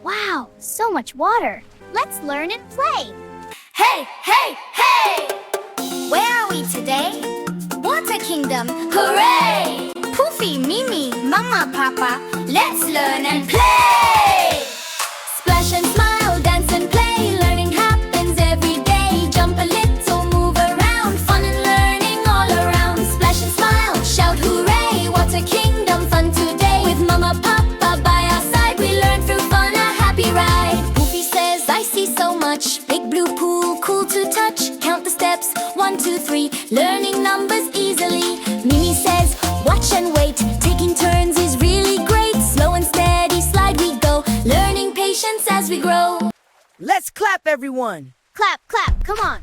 Wow, so much water. Let's learn and play. Hey, hey, hey! Where are we today? Water Kingdom, hooray! Pofy, Mimi, Mumma, Papa, let's learn and play! Splash and smile, dance and play. Learning happens every day. Jump a little, move around. Fun and learning all around. Splash and smile, shout hooray! Water Kingdom fun today. With Mumma, Papa by our side, we learn through fun, a happy ride. Pofy says, I see so much. Big blue pool, cool to touch. Count the steps, 1, 2, 3. Learning numbers easily. Mimi says, watch and wait. Taking turns is really great. Slow and steady slide we go. Learning patience as we grow. Let's clap, everyone. Clap, clap, come on.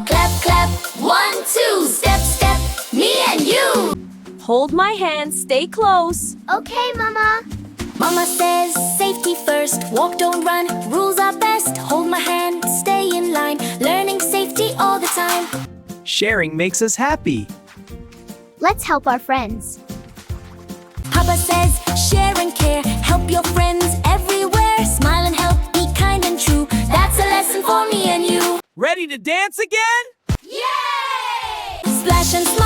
Clap, clap, 1, 2. Step, step, me and you. Hold my hand, stay close. Okay, Mama. Mama says, safety first. Walk, don't run, rules are best. Hold my hand, stay in line. Learning safety all the time. Sharing makes us happy. Let's help our friends. Papa says, share and care. Help your friends everywhere. Smile and help, be kind and true. That's a lesson for me and you. Ready to dance again? Yay! Splash and slide.